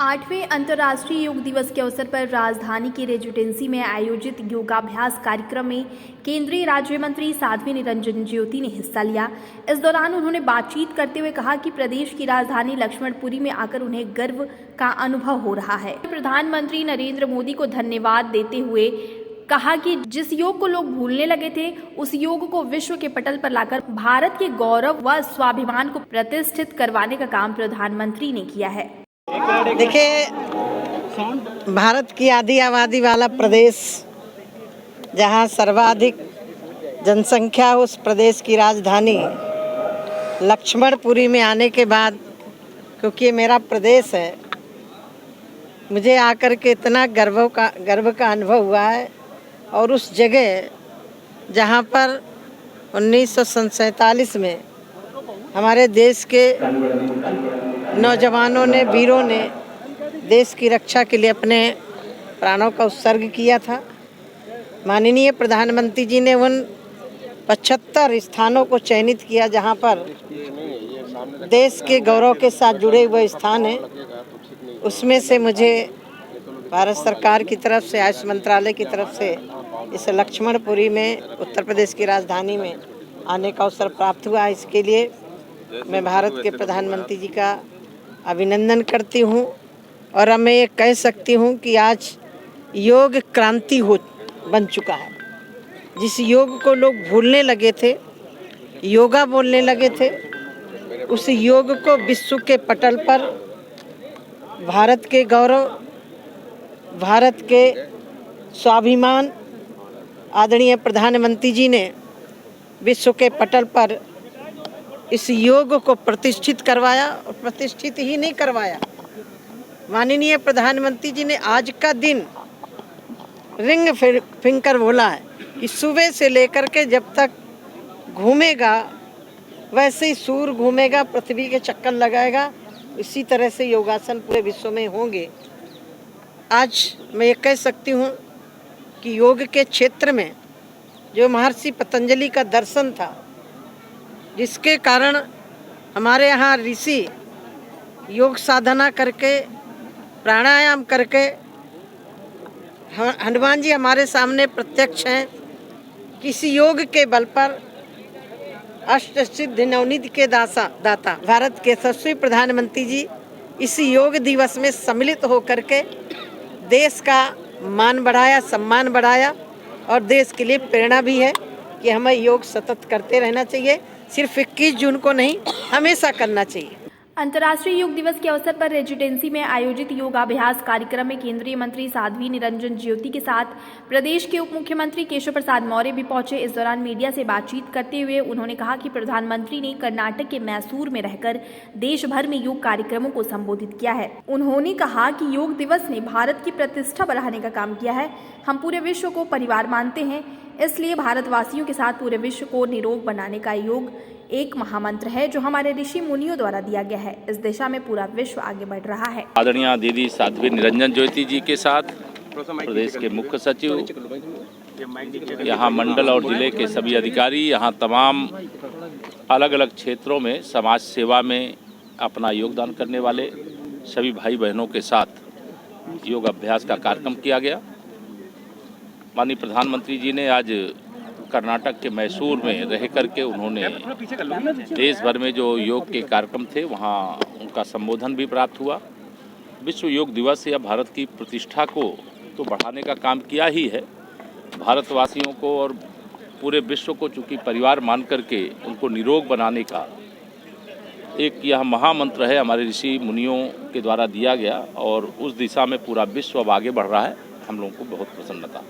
8वें अंतर्राष्ट्रीय योग दिवस के अवसर पर राजधानी के रेजिडेंसी में आयोजित योगाभ्यास कार्यक्रम में केंद्रीय राज्य मंत्री साध्वी निरंजन ज्योति ने हिस्सा लिया। इस दौरान उन्होंने बातचीत करते हुए कहा कि प्रदेश की राजधानी लक्ष्मणपुरी में आकर उन्हें गर्व का अनुभव हो रहा है। प्रधानमंत्री नरेंद्र मोदी को धन्यवाद देते हुए कहा कि जिस योग को लोग भूलने लगे थे, उस योग को विश्व के पटल पर लाकर भारत के गौरव व स्वाभिमान को प्रतिष्ठित करवाने का काम प्रधानमंत्री ने किया है। देखिए, भारत की आधी आबादी वाला प्रदेश, जहां सर्वाधिक जनसंख्या है, उस प्रदेश की राजधानी लक्ष्मणपुरी में आने के बाद, क्योंकि ये मेरा प्रदेश है, मुझे आकर के इतना गर्व का अनुभव हुआ है। और उस जगह जहां पर 1947 में हमारे देश के नौजवानों ने, वीरों ने देश की रक्षा के लिए अपने प्राणों का उत्सर्ग किया था, माननीय प्रधानमंत्री जी ने उन 75 स्थानों को चयनित किया जहां पर देश के गौरव के साथ जुड़े हुए स्थान हैं। उसमें से मुझे भारत सरकार की तरफ से, आयुष मंत्रालय की तरफ से इस लक्ष्मणपुरी में, उत्तर प्रदेश की राजधानी में आने का अवसर प्राप्त हुआ। इसके लिए मैं भारत के प्रधानमंत्री जी का अभिनंदन करती हूँ। और अब मैं ये कह सकती हूँ कि आज योग क्रांति बन चुका है। जिस योग को लोग भूलने लगे थे, योगा बोलने लगे थे, उस योग को विश्व के पटल पर भारत के गौरव, भारत के स्वाभिमान, आदरणीय प्रधानमंत्री जी ने विश्व के पटल पर इस योग को प्रतिष्ठित करवाया। और प्रतिष्ठित ही नहीं करवाया, माननीय प्रधानमंत्री जी ने आज का दिन रिंग फिंगर बोला है कि सुबह से लेकर के जब तक घूमेगा वैसे ही सूर्य घूमेगा, पृथ्वी के चक्कर लगाएगा, इसी तरह से योगासन पूरे विश्व में होंगे। आज मैं ये कह सकती हूँ कि योग के क्षेत्र में जो महर्षि पतंजलि का दर्शन था, जिसके कारण हमारे यहाँ ऋषि योग साधना करके, प्राणायाम करके, हनुमान जी हमारे सामने प्रत्यक्ष हैं। किसी योग के बल पर अष्ट सिद्धि नवनिधि के दाता भारत के यशस्वी प्रधानमंत्री जी इस योग दिवस में सम्मिलित होकर के देश का मान बढ़ाया, सम्मान बढ़ाया। और देश के लिए प्रेरणा भी है कि हमें योग सतत करते रहना चाहिए, सिर्फ 21 जून को नहीं, हमेशा करना चाहिए। अंतर्राष्ट्रीय योग दिवस के अवसर पर रेजिडेंसी में आयोजित योगाभ्यास कार्यक्रम में केंद्रीय मंत्री साध्वी निरंजन ज्योति के साथ प्रदेश के उप मुख्यमंत्री केशव प्रसाद मौर्य भी पहुंचे। इस दौरान मीडिया से बातचीत करते हुए उन्होंने कहा कि प्रधानमंत्री ने कर्नाटक के मैसूर में रहकर देश भर में योग कार्यक्रमों को संबोधित किया है। उन्होंने कहा कि योग दिवस ने भारत की प्रतिष्ठा बढ़ाने का काम किया है। हम पूरे विश्व को परिवार मानते हैं, इसलिए भारतवासियों के साथ पूरे विश्व को निरोग बनाने का योग एक महामंत्र है जो हमारे ऋषि मुनियों द्वारा दिया गया है। इस दिशा में पूरा विश्व आगे बढ़ रहा है। आदरणीय दीदी साध्वी निरंजन ज्योति जी के साथ प्रदेश के मुख्य सचिव, यहाँ मंडल और जिले के सभी अधिकारी, यहाँ तमाम अलग अलग क्षेत्रों में समाज सेवा में अपना योगदान करने वाले सभी भाई बहनों के साथ योग अभ्यास का कार्यक्रम किया गया। माननीय प्रधानमंत्री जी ने आज कर्नाटक के मैसूर में रह करके उन्होंने देश भर में जो योग के कार्यक्रम थे वहाँ उनका संबोधन भी प्राप्त हुआ। विश्व योग दिवस या भारत की प्रतिष्ठा को तो बढ़ाने का काम किया ही है, भारतवासियों को और पूरे विश्व को चूँकि परिवार मान करके उनको निरोग बनाने का एक यह महामंत्र है, हमारे ऋषि मुनियों के द्वारा दिया गया। और उस दिशा में पूरा विश्व अब आगे बढ़ रहा है। हम लोगों को बहुत प्रसन्नता।